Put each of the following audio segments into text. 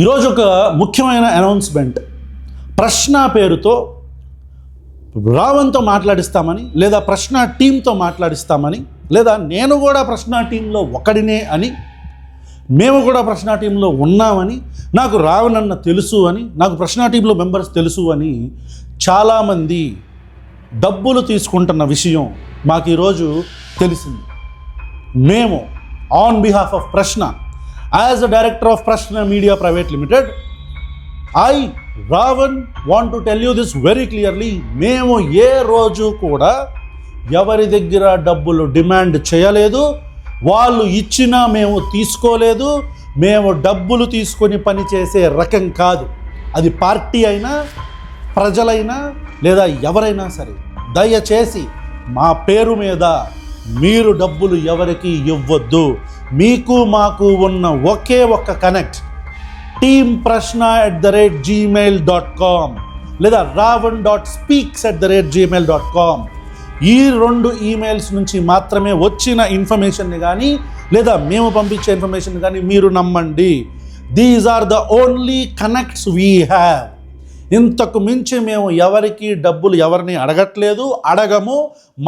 ఈరోజు ఒక ముఖ్యమైన అనౌన్స్మెంట్. ప్రశ్న పేరుతో రావణ్తో మాట్లాడిస్తామని, లేదా ప్రశ్న టీంతో మాట్లాడిస్తామని, లేదా నేను కూడా ప్రశ్న టీంలో ఒకడినే అని, మేము కూడా ప్రశ్న టీంలో ఉన్నామని, నాకు రావణ్ అన్న తెలుసు అని, నాకు ప్రశ్న టీంలో మెంబర్స్ తెలుసు అని చాలామంది డబ్బులు తీసుకుంటున్న విషయం మాకు ఈరోజు తెలిసింది. మేము on behalf of Prashna, as a director of Prashna media private limited, I Ravan want to tell you this very clearly. మేము ఏ రోజు కూడా ఎవరి దగ్గర డబ్బులు డిమాండ్ చేయలేదు, వాళ్ళు ఇచ్చినా మేము తీసుకోలేదు. మేము డబ్బులు తీసుకొని పనిచేసే రకం కాదు. అది పార్టీ అయినా, ప్రజలైనా, లేదా ఎవరైనా సరే, దయచేసి మా పేరు మీద మీరు డబ్బులు ఎవరికి ఇవ్వద్దు. మీకు మాకు ఉన్న ఒకే ఒక్క కనెక్ట్ teamprashna@gmail.com లేదా ravan.speaks@gmail.com. ఈ 2 ఈమెయిల్స్ నుంచి మాత్రమే వచ్చిన ఇన్ఫర్మేషన్ని కానీ, లేదా మేము పంపించే ఇన్ఫర్మేషన్ కానీ మీరు నమ్మండి. These are the only connects we have. ఇంతకు మించి మేము ఎవరికి డబ్బులు ఎవరిని అడగట్లేదు, అడగము.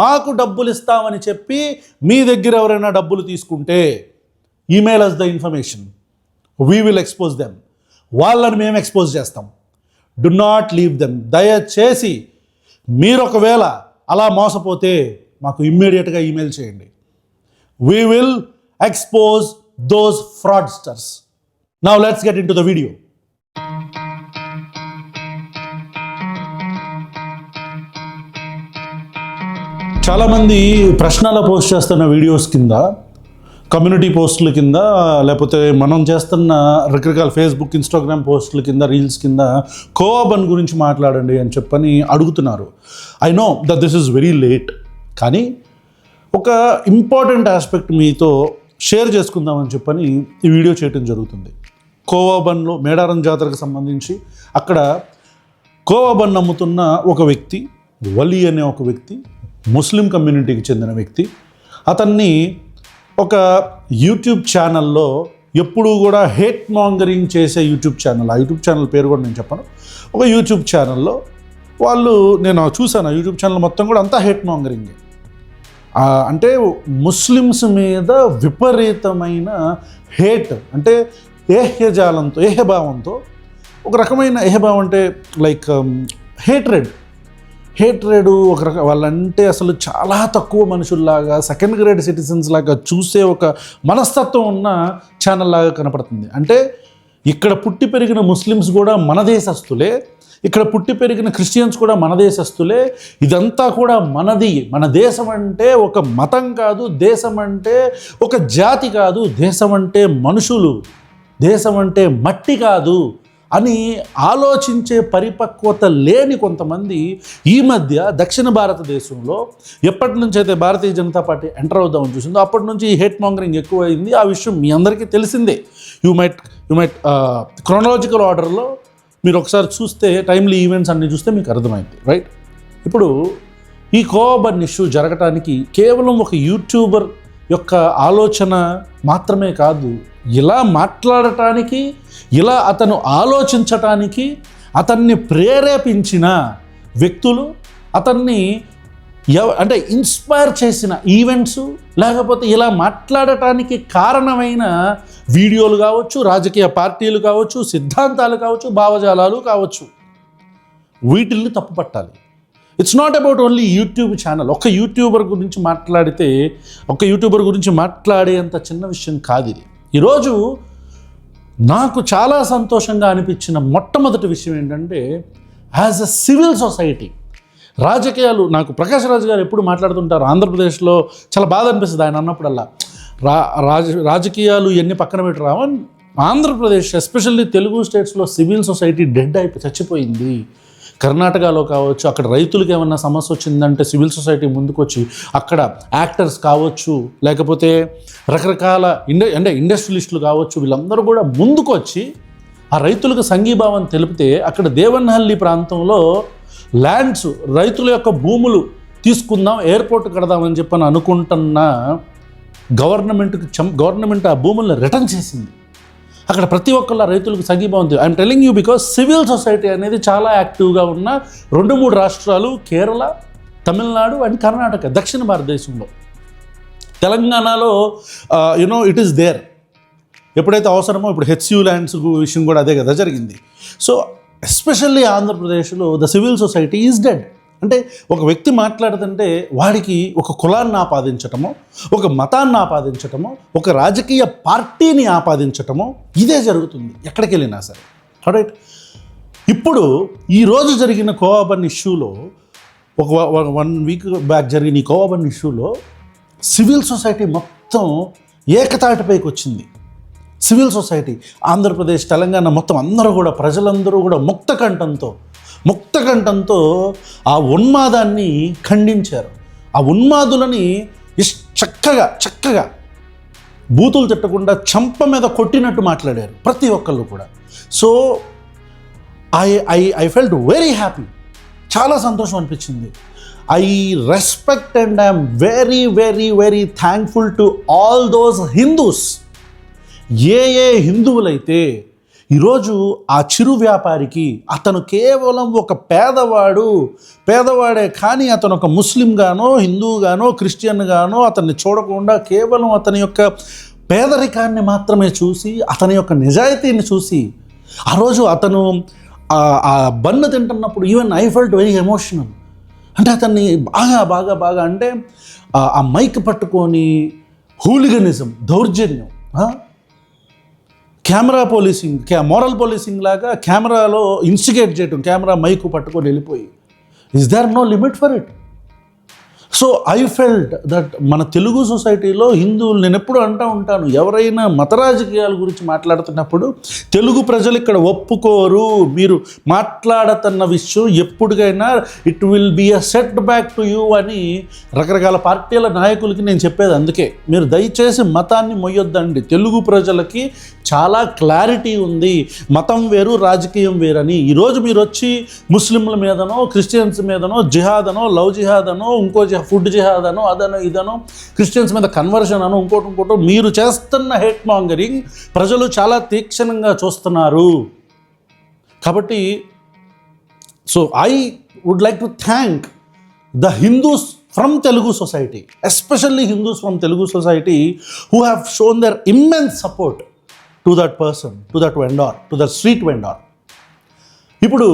మాకు డబ్బులు ఇస్తామని చెప్పి మీ దగ్గర ఎవరైనా డబ్బులు తీసుకుంటే email us the information, we will expose them. వాళ్ళని మేము ఎక్స్పోజ్ చేస్తాం. Do not leave them. దయచేసి మీరు ఒకవేళ అలా మోసపోతే మాకు ఇమ్మీడియట్గా ఈమెయిల్ చేయండి. We will expose those fraudsters. Now let's get into the video. చాలామంది ప్రశ్నలో పోస్ట్ చేస్తున్న వీడియోస్ కింద, కమ్యూనిటీ పోస్టుల కింద, లేకపోతే మనం చేస్తున్న రకరకాల ఫేస్బుక్, ఇన్స్టాగ్రామ్ పోస్టుల కింద, రీల్స్ కింద కోవా గురించి మాట్లాడండి అని చెప్పని అడుగుతున్నారు. I know that this is very late, కానీ ఒక ఇంపార్టెంట్ ఆస్పెక్ట్ మీతో షేర్ చేసుకుందామని చెప్పని ఈ వీడియో చేయడం జరుగుతుంది. కోవాబన్లో మేడారం జాతరకు సంబంధించి అక్కడ కోవాబన్ అమ్ముతున్న ఒక వ్యక్తి, వలి అనే ఒక వ్యక్తి, ముస్లిం కమ్యూనిటీకి చెందిన వ్యక్తి, అతన్ని ఒక యూట్యూబ్ ఛానల్లో ఎప్పుడూ కూడా హేట్ మాంగరింగ్ చేసే యూట్యూబ్ ఛానల్, ఆ యూట్యూబ్ ఛానల్ పేరు కూడా నేను చెప్పను, ఒక యూట్యూబ్ ఛానల్లో వాళ్ళు, నేను చూసాను ఆ యూట్యూబ్ ఛానల్ మొత్తం కూడా అంతా హేట్ మాంగరింగే. అంటే ముస్లిమ్స్ మీద విపరీతమైన హేట్, అంటే ఏహ్యజాలంతో, ఏహభావంతో, ఒక రకమైన ఏహభావం అంటే లైక్ హేట్రెడ్ ఒక రకం. వాళ్ళంటే అసలు చాలా తక్కువ మనుషుల్లాగా, సెకండ్ గ్రేడ్ సిటిజన్స్ లాగా చూసే ఒక మనస్తత్వం ఉన్న ఛానల్ లాగా కనపడుతుంది. అంటే ఇక్కడ పుట్టి పెరిగిన ముస్లిమ్స్ కూడా మన దేశస్తులే, ఇక్కడ పుట్టి పెరిగిన క్రిస్టియన్స్ కూడా మన దేశస్తులే. ఇదంతా కూడా మనది. మన దేశం అంటే ఒక మతం కాదు, దేశం అంటే ఒక జాతి కాదు, దేశం అంటే మనుషులు, దేశం అంటే మట్టి కాదు అని ఆలోచించే పరిపక్వత లేని కొంతమంది ఈ మధ్య దక్షిణ భారతదేశంలో ఎప్పటి నుంచి అయితే భారతీయ జనతా పార్టీ ఎంటర్ అవుదామని చూసిందో అప్పటి నుంచి ఈ హేట్ మాంగరింగ్ ఎక్కువైంది. ఆ విషయం మీ అందరికీ తెలిసిందే. యూ మైట్ క్రోనాలజికల్ ఆర్డర్లో మీరు ఒకసారి చూస్తే, టైమ్లీ ఈవెంట్స్ అన్నీ చూస్తే మీకు అర్థమైంది, రైట్? ఇప్పుడు ఈ కోవా ఇష్యూ జరగటానికి కేవలం ఒక యూట్యూబర్ యొక్క ఆలోచన మాత్రమే కాదు, ఇలా మాట్లాడటానికి, ఇలా అతను ఆలోచించటానికి అతన్ని ప్రేరేపించిన వ్యక్తులు, అతన్ని అంటే ఇన్స్పైర్ చేసిన ఈవెంట్స్, లేకపోతే ఇలా మాట్లాడటానికి కారణమైన వీడియోలు కావచ్చు, రాజకీయ పార్టీలు కావచ్చు, సిద్ధాంతాలు కావచ్చు, భావజాలాలు కావచ్చు, వీటిల్ని తప్పుపట్టాలి. It's not about only YouTube channel. ఒక యూట్యూబర్ గురించి మాట్లాడేంత చిన్న విషయం కాదు ఇది. ఈరోజు నాకు చాలా సంతోషంగా అనిపించిన మొట్టమొదటి విషయం ఏంటంటే, యాజ్ అ సివిల్ సొసైటీ, రాజకీయాలు, నాకు ప్రకాష్ రాజ్ గారు ఎప్పుడు మాట్లాడుతుంటారు ఆంధ్రప్రదేశ్లో, చాలా బాధ అనిపిస్తుంది ఆయన అన్నప్పుడల్లా. రాజకీయాలు ఎన్ని పక్కన పెట్టి రావని, ఆంధ్రప్రదేశ్ ఎస్పెషల్లీ తెలుగు స్టేట్స్లో సివిల్ సొసైటీ డెడ్ అయిపోయి చచ్చిపోయింది. కర్ణాటకలో కావచ్చు, అక్కడ రైతులకు ఏమన్నా సమస్య వచ్చిందంటే సివిల్ సొసైటీ ముందుకొచ్చి, అక్కడ యాక్టర్స్ కావచ్చు, లేకపోతే రకరకాల ఇండస్ట్రియలిస్టులు కావచ్చు, వీళ్ళందరూ కూడా ముందుకొచ్చి ఆ రైతులకు సంఘీభావం తెలిపితే, అక్కడ దేవనహల్లి ప్రాంతంలో ల్యాండ్స్, రైతుల యొక్క భూములు తీసుకుందాం, ఎయిర్పోర్ట్ కడదామని చెప్పని అనుకుంటున్న గవర్నమెంట్ ఆ భూములను రిటర్న్ చేసింది. అక్కడ ప్రతి ఒక్కళ్ళ రైతులకు సంఘీభావం I'm telling you because civil society అనేది చాలా యాక్టివ్గా ఉన్న 2-3 రాష్ట్రాలు కేరళ, తమిళనాడు అండ్ కర్ణాటక, దక్షిణ భారతదేశంలో. తెలంగాణలో ఇట్ ఈస్ దేర్. ఎప్పుడైతే అవసరమో ఇప్పుడు హెచ్యూ ల్యాండ్స్ విషయం కూడా అదే కదా జరిగింది. సో ఎస్పెషల్లీ ఆంధ్రప్రదేశ్లో the civil society is dead. అంటే ఒక వ్యక్తి మాట్లాడుతుంటే వాడికి ఒక కులాన్ని ఆపాదించటమో, ఒక మతాన్ని ఆపాదించటమో, ఒక రాజకీయ పార్టీని ఆపాదించటమో ఇదే జరుగుతుంది ఎక్కడికి వెళ్ళినా సరే. రైట్. ఇప్పుడు ఈరోజు జరిగిన కోవాబన్ ఇష్యూలో, ఒక 1 వీక్ బ్యాక్ జరిగిన ఈ కోవాబన్ ఇష్యూలో సివిల్ సొసైటీ మొత్తం ఏకతాటిపైకి వచ్చింది. సివిల్ సొసైటీ ఆంధ్రప్రదేశ్, తెలంగాణ మొత్తం అందరూ కూడా, ప్రజలందరూ కూడా ముక్త కంఠంతో ఆ ఉన్మాదాన్ని ఖండించారు. ఆ ఉన్మాదులని చక్కగా బూతులు తిట్టకుండా చంప మీద కొట్టినట్టు మాట్లాడారు ప్రతి ఒక్కళ్ళు కూడా. So I felt very happy. చాలా సంతోషం అనిపించింది. I respect and I'm very very very thankful to all those Hindus. ఏ హిందువులైతే ఈరోజు ఆ చిరు వ్యాపారికి, అతను కేవలం ఒక పేదవాడే కానీ అతను ఒక ముస్లింగానో, హిందువుగానో, క్రిస్టియన్గానో అతన్ని చూడకుండా కేవలం అతని యొక్క పేదరికాన్ని మాత్రమే చూసి, అతని యొక్క నిజాయితీని చూసి, ఆ రోజు అతను ఆ బన్ను తింటున్నప్పుడు even I felt very emotional. అంటే అతన్ని బాగా అంటే ఆ మైక్ పట్టుకొని హూలిగనిజం, దౌర్జన్యం, కెమెరా పోలీసింగ్, మోరల్ పోలీసింగ్ లాగా కెమెరాలో ఇన్స్టిగేట్ చేయటం, కెమెరా మైకు పట్టుకొని వెళ్ళిపోయి, is there no limit for it? So I felt that మన తెలుగు సొసైటీలో హిందువులు, నేను ఎప్పుడు అంటూ ఉంటాను, ఎవరైనా మత రాజకీయాల గురించి మాట్లాడుతున్నప్పుడు తెలుగు ప్రజలు ఇక్కడ ఒప్పుకోరు. మీరు మాట్లాడుతున్న విషయం ఎప్పటికైనా it will be a setback to you అని రకరకాల పార్టీల నాయకులకి నేను చెప్పేది. అందుకే మీరు దయచేసి మతాన్ని మొయ్యొద్దండి. తెలుగు ప్రజలకి చాలా క్లారిటీ ఉంది, మతం వేరు రాజకీయం వేరని. ఈరోజు మీరు వచ్చి ముస్లింల మీదనో, క్రిస్టియన్స్ మీదనో జిహాద్ అనో, లవ్ జిహాద్ అనో, ఇంకో ఫుడ్ జిహాద్ అనో, అదనో ఇదనో, క్రిస్టియన్స్ మీద కన్వర్షన్ అనో, ఇంకోటి మీరు చేస్తున్న హేట్ మాంగరింగ్ ప్రజలు చాలా తీక్షణంగా చూస్తున్నారు. కాబట్టి so I would like to thank the Hindus from Telugu society, especially Hindus from Telugu society who have shown their immense support to that person, to that vendor, to the street vendor. ఇప్పుడు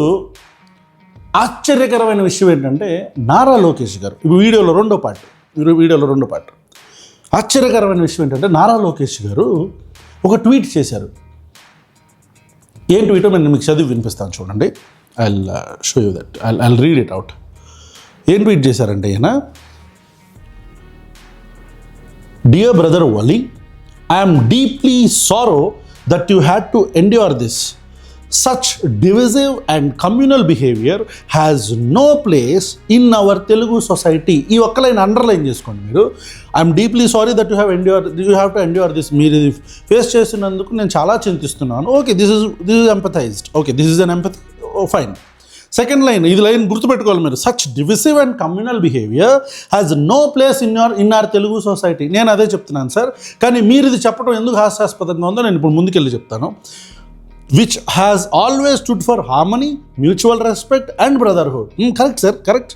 ఆశ్చర్యకరమైన విషయం ఏంటంటే, నారా లోకేష్ గారు వీడియోలో రెండో part ఆశ్చర్యకరమైన విషయం ఏంటంటే, నారా లోకేష్ గారు ఒక ట్వీట్ చేశారు. ఏం ట్వీటో నేను మీకు చదివి వినిపిస్తాను చూడండి. I'll show you that, I'll read it out. ఏం ట్వీట్ చేశారంటే ఈయన, dear brother Wali, I'm deeply sorrow that you had to endure this. Such divisive and communal behavior has no place in our Telugu society. ఈ ఒక్క line underline చేసుకోండి మీరు. I'm deeply sorry that you have to endure this. మీరు ఇది face చేసినందుకు నేను చాలా చింతిస్తున్నాను. Okay, this is empathised. Okay, this is an empathy. Fine. Second line, ఇది లైన్ గుర్తుపెట్టుకోవాలి మీరు. Such divisive and communal behaviour has no place in our Telugu society. నేను అదే చెప్తున్నాను సార్, కానీ మీరు ఇది చెప్పడం ఎందుకు హాస్యాస్పదంగా ఉందో నేను ఇప్పుడు ముందుకెళ్ళి చెప్తాను. Which has always stood for harmony, mutual respect and brotherhood. Correct sir, correct.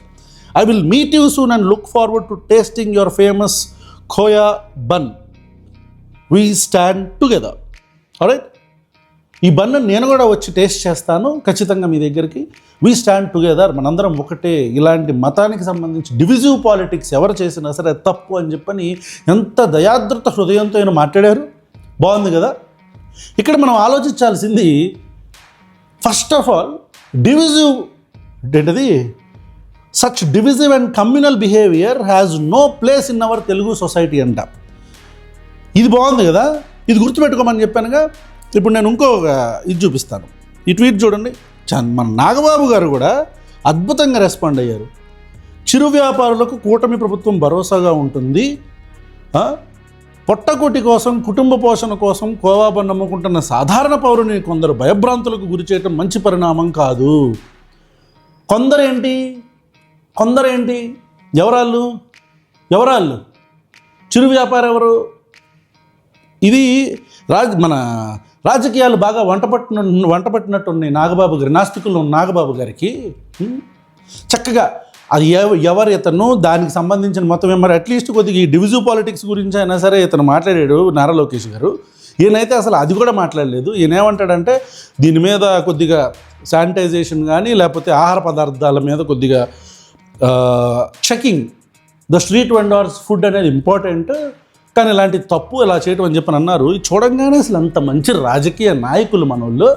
I will meet you soon and look forward to tasting your famous khoya bun. We stand together. Alright? ఈ bun నేను కూడా వచ్చి taste చేస్తాను ఖచ్చితంగా మీ దగ్గరికి. We stand together, మనందరం ఒకటే. ఇలాంటి మతానికి సంబంధించి డివిజివ్ పాలిటిక్స్ ఎవరు చేసినా సరే తప్పు అని చెప్పని ఎంత దయాద్రత హృదయంతో ఆయన మాట్లాడారు. బాగుంది కదా. ఇక్కడ మనం ఆలోచించాల్సింది, ఫస్ట్ ఆఫ్ ఆల్ డివిజివ్ ఏంటది, such divisive and communal behaviour has no place in our Telugu society అంట. ఇది బాగుంది కదా, ఇది గుర్తుపెట్టుకోమని చెప్పానుగా. ఇప్పుడు నేను ఇంకొక ఇది చూపిస్తాను. ఈ ట్వీట్ చూడండి. మన నాగబాబు గారు కూడా అద్భుతంగా రెస్పాండ్ అయ్యారు. చిరు వ్యాపారులకు కూటమి ప్రభుత్వం భరోసాగా ఉంటుంది. పొట్టకోటి కోసం, కుటుంబ పోషణ కోసం కోవాబన్ నమ్ముకుంటున్న సాధారణ పౌరుని కొందరు భయభ్రాంతులకు గురి చేయటం మంచి పరిణామం కాదు. కొందరేంటి ఎవరాళ్ళు చిరు వ్యాపారం ఎవరు? ఇది మన రాజకీయాలు బాగా వంట పట్టినట్టున్నాయి నాగబాబు గారి నాస్తికులు నాగబాబు గారికి. చక్కగా అది ఎవరు ఇతను దానికి సంబంధించిన మొత్తం మరి అట్లీస్ట్ కొద్దిగా ఈ డివిజివ్ పాలిటిక్స్ గురించి అయినా సరే ఇతను మాట్లాడాడు నారా లోకేష్ గారు. ఈయనైతే అసలు అది కూడా మాట్లాడలేదు. ఈయన ఏమంటాడంటే దీని మీద కొద్దిగా శానిటైజేషన్ కానీ లేకపోతే ఆహార పదార్థాల మీద కొద్దిగా checking the street vendors food అనేది ఇంపార్టెంట్, కానీ ఇలాంటి తప్పు ఇలా చేయటం అని చెప్పని అన్నారు. చూడంగానే అసలు అంత మంచి రాజకీయ నాయకులు మనోళ్ళు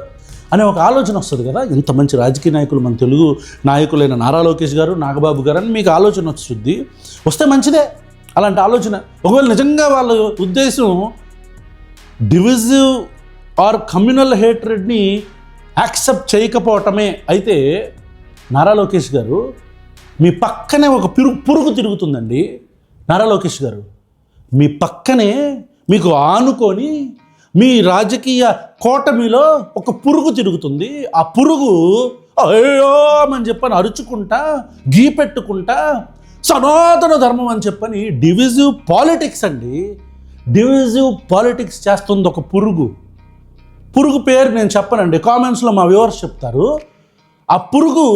అనే ఒక ఆలోచన వస్తుంది కదా. ఇంత మంచి రాజకీయ నాయకులు మన తెలుగు నాయకులైన నారా లోకేష్ గారు నాగబాబు గారు అని మీకు ఆలోచన వస్తుంది. వస్తే మంచిదే అలాంటి ఆలోచన. ఒకవేళ నిజంగా వాళ్ళ ఉద్దేశం డివిజివ్ ఆర్ కమ్యూనల్ హేట్రెడ్ని యాక్సెప్ట్ చేయకపోవటమే అయితే నారా లోకేష్ గారు మీ పక్కనే ఒక పురుగు తిరుగుతుందండి. నారా లోకేష్ గారు మీ పక్కనే మీకు ఆనుకొని మీ రాజకీయ కూటమిలో ఒక పురుగు తిరుగుతుంది. ఆ పురుగు అయ్యో అని చెప్పని అరుచుకుంటా గీపెట్టుకుంటా సనాతన ధర్మం అని చెప్పని డివిజివ్ పాలిటిక్స్ అండి, డివిజివ్ పాలిటిక్స్ చేస్తుంది ఒక పురుగు. పురుగు పేరు నేను చెప్పనండి, కామెంట్స్లో మా వ్యూవర్స్ చెప్తారు. ఆ పురుగు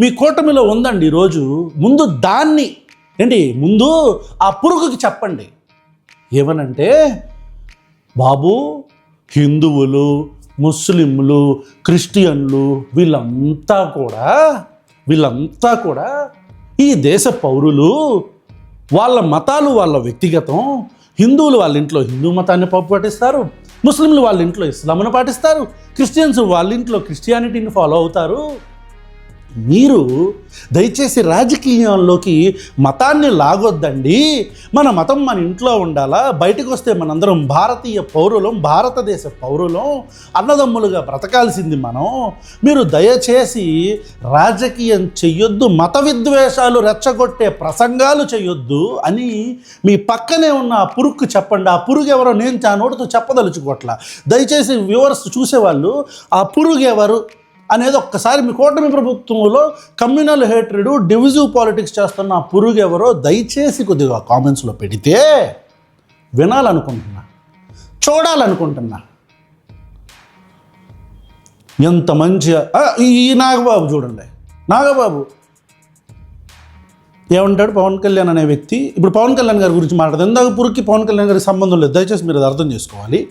మీ కూటమిలో ఉందండి ఈరోజు. ముందు దాన్ని ముందు ఆ పురుగుకి చెప్పండి ఏమనంటే, బాబు హిందువులు ముస్లింలు క్రిస్టియన్లు వీళ్ళంతా కూడా ఈ దేశ పౌరులు. వాళ్ళ మతాలు వాళ్ళ వ్యక్తిగతం. హిందువులు వాళ్ళ ఇంట్లో హిందూ మతాన్ని పాటిస్తారు, ముస్లింలు వాళ్ళ ఇంట్లో ఇస్లాంను పాటిస్తారు, క్రిస్టియన్స్ వాళ్ళ ఇంట్లో క్రిస్టియానిటీని ఫాలో అవుతారు. మీరు దయచేసి రాజకీయాల్లోకి మతాన్ని లాగొద్దండి. మన మతం మన ఇంట్లో ఉండాలా. బయటకు వస్తే మనందరం భారతీయ పౌరులం, భారతదేశ పౌరులం, అన్నదమ్ములుగా బ్రతకాల్సింది మనం. మీరు దయచేసి రాజకీయం చెయ్యొద్దు, మత విద్వేషాలు రెచ్చగొట్టే ప్రసంగాలు చెయ్యొద్దు అని మీ పక్కనే ఉన్న ఆ పురుగుకు చెప్పండి. ఆ పురుగు ఎవరో నేను ఆ నోటితో చెప్పదలుచుకోవట్లా. దయచేసి వ్యూవర్స్ చూసేవాళ్ళు ఆ పురుగు ఎవరు అనేది ఒక్కసారి మీ కూటమి ప్రభుత్వంలో కమ్యూనల్ హేట్రెడ్ డివిజివ్ పాలిటిక్స్ చేస్తున్న ఆ పురుగు ఎవరో దయచేసి కొద్దిగా కామెంట్స్లో పెడితే వినాలనుకుంటున్నా, చూడాలనుకుంటున్నా. ఎంత మంచిగా ఈ నాగబాబు చూడండి. నాగబాబు ఏమంటాడు, పవన్ కళ్యాణ్ అనే వ్యక్తి ఇప్పుడు పవన్ కళ్యాణ్ గారి గురించి మాట్లాడదు. ఇందాక పురుగుకి పవన్ కళ్యాణ్ గారికి సంబంధం లేదు, దయచేసి మీరు అది అర్థం చేసుకోవాలి.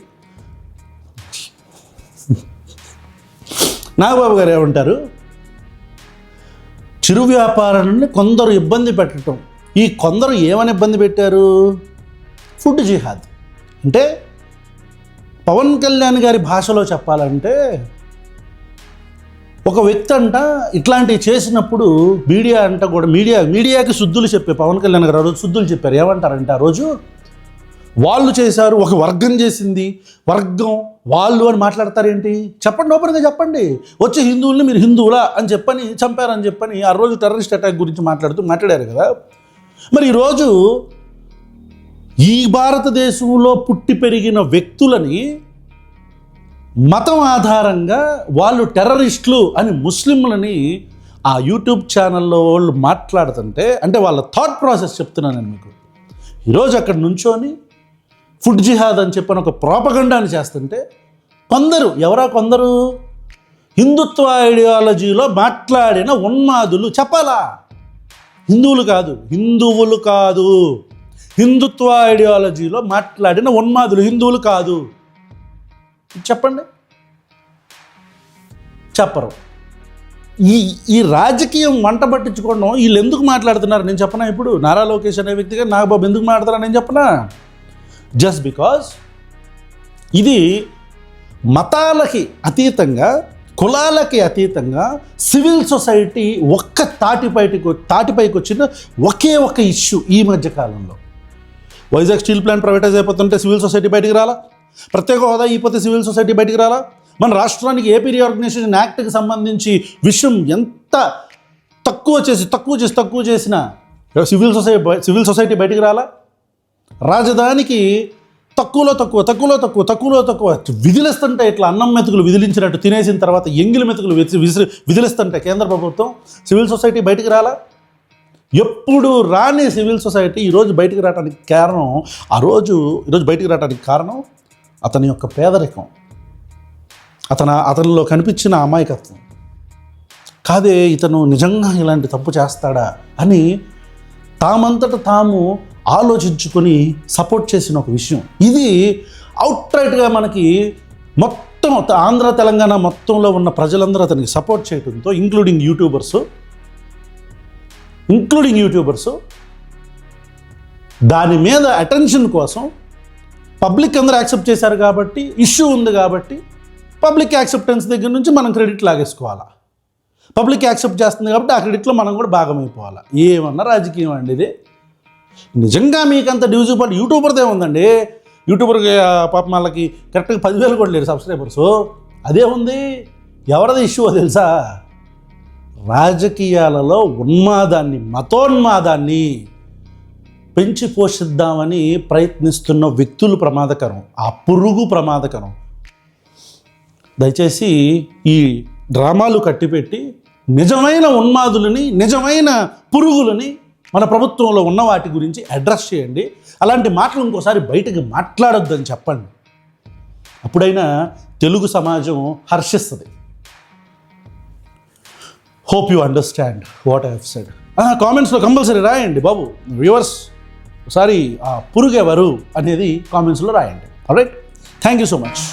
నాగబాబు గారు ఏమంటారు, చిరు వ్యాపారాన్ని కొందరు ఇబ్బంది పెట్టడం. ఈ కొందరు ఏమని ఇబ్బంది పెట్టారు? ఫుడ్ జిహాద్. అంటే పవన్ కళ్యాణ్ గారి భాషలో చెప్పాలంటే ఒక వ్యక్తి అంట ఇట్లాంటివి చేసినప్పుడు మీడియా అంట కూడా మీడియాకి శుద్ధులు చెప్పే పవన్ కళ్యాణ్ గారు ఆ రోజు శుద్ధులు చెప్పారు. ఏమంటారంటే ఆ రోజు వాళ్ళు చేశారు, ఒక వర్గం చేసింది, వర్గం వాళ్ళు అని మాట్లాడతారేంటి? చెప్పండి, ఓపెన్గా చెప్పండి. వచ్చే హిందువుల్ని మీరు హిందువులా అని చెప్పని చంపారని చెప్పని ఆ రోజు టెర్రరిస్ట్ అటాక్ గురించి మాట్లాడారు కదా. మరి ఈరోజు ఈ భారతదేశంలో పుట్టి పెరిగిన వ్యక్తులని మతం ఆధారంగా వాళ్ళు టెర్రరిస్టులు అని ముస్లింలని ఆ యూట్యూబ్ ఛానల్లో వాళ్ళు మాట్లాడుతుంటే, అంటే వాళ్ళ థాట్ ప్రాసెస్ చెప్తున్నాను నేను మీకు. ఈరోజు అక్కడ నుంచొని ఫుడ్ జిహాద్ అని చెప్పని ఒక ప్రోపగండాని చేస్తుంటే కొందరు హిందుత్వ ఐడియాలజీలో మాట్లాడిన ఉన్మాదులు చెప్పాలా? హిందువులు కాదు, హిందుత్వ ఐడియాలజీలో మాట్లాడిన ఉన్మాదులు హిందువులు కాదు. చెప్పండి, చెప్పరు. ఈ రాజకీయం వంట పట్టించుకోవడం వీళ్ళు ఎందుకు మాట్లాడుతున్నారు నేను చెప్పనా? ఇప్పుడు నారా లోకేష్ అనే వ్యక్తిగా నాగబాబు ఎందుకు మాట్లాడతారా నేను చెప్పనా? జస్ట్ బికాజ్ ఇది మతాలకి అతీతంగా, కులాలకి అతీతంగా సివిల్ సొసైటీ ఒక్క తాటిపైకి వచ్చిన ఒకే ఒక ఇష్యూ ఈ మధ్యకాలంలో. వైజాగ్ స్టీల్ ప్లాంట్ ప్రైవేటైజ్ అయిపోతుంటే సివిల్ సొసైటీ బయటికి రాలా? ప్రత్యేక హోదా అయిపోతే సివిల్ సొసైటీ బయటికి రాలా? మన రాష్ట్రానికి ఏపీ రీఆర్గనైజేషన్ యాక్ట్కి సంబంధించి విషయం ఎంత తక్కువ చేసిన సివిల్ సొసైటీ బయటికి రాలా? రాజధానికి తక్కువలో విధిలిస్తుంటే ఇట్లా అన్నం మెతుకులు విదిలించినట్టు తినేసిన తర్వాత ఎంగిలి మెతుకులు విదిలిస్తుంటే కేంద్ర ప్రభుత్వం సివిల్ సొసైటీ బయటికి రాలా? ఎప్పుడు రాని సివిల్ సొసైటీ ఈరోజు బయటికి రావడానికి కారణం అతని యొక్క పేదరికం. అతనిలో కనిపించిన అమాయకత్వం, కాదే ఇతను నిజంగా ఇలాంటి తప్పు చేస్తాడా అని తామంతట తాము ఆలోచించుకొని సపోర్ట్ చేసిన ఒక విషయం. ఇది అవుట్రైట్గా మనకి మొత్తం ఆంధ్ర తెలంగాణ మొత్తంలో ఉన్న ప్రజలందరూ అతనికి సపోర్ట్ చేయడంతో ఇంక్లూడింగ్ యూట్యూబర్స్ దాని మీద అటెన్షన్ కోసం పబ్లిక్ అందరూ యాక్సెప్ట్ చేశారు కాబట్టి, ఇష్యూ ఉంది కాబట్టి పబ్లిక్ యాక్సెప్టెన్స్ దగ్గర నుంచి మనం క్రెడిట్ లాగేసుకోవాలా. పబ్లిక్ యాక్సెప్ట్ చేస్తుంది కాబట్టి ఆ క్రెడిట్లో మనం కూడా భాగమైపోవాలా. ఏమన్నా రాజకీయం అండి ఇది. నిజంగా మీకు అంత డివిజిబుల్ యూట్యూబర్దే ఉందండి. యూట్యూబర్కి పాపం వాళ్ళకి కరెక్ట్గా 10,000 కూడా లేరు సబ్స్క్రైబర్స్. అదే ఉంది. ఎవరిది ఇష్యూ తెలుసా? రాజకీయాలలో ఉన్మాదాన్ని, మతోన్మాదాన్ని పెంచి పోషిద్దామని ప్రయత్నిస్తున్న వ్యక్తులు ప్రమాదకరం, ఆ పురుగు ప్రమాదకరం. దయచేసి ఈ డ్రామాలు కట్టిపెట్టి నిజమైన ఉన్మాదులని, నిజమైన పురుగులని మన ప్రభుత్వంలో ఉన్న వాటి గురించి అడ్రస్ చేయండి. అలాంటి మాటలు ఇంకోసారి బయటకు మాట్లాడొద్దని చెప్పండి. అప్పుడైనా తెలుగు సమాజం హర్షిస్తుంది. Hope you understand what I have said. కామెంట్స్లో కంపల్సరీ రాయండి బాబు వ్యూవర్స్. ఒకసారి ఆ పురుగు ఎవరు అనేది కామెంట్స్లో రాయండి. Alright, thank you so much.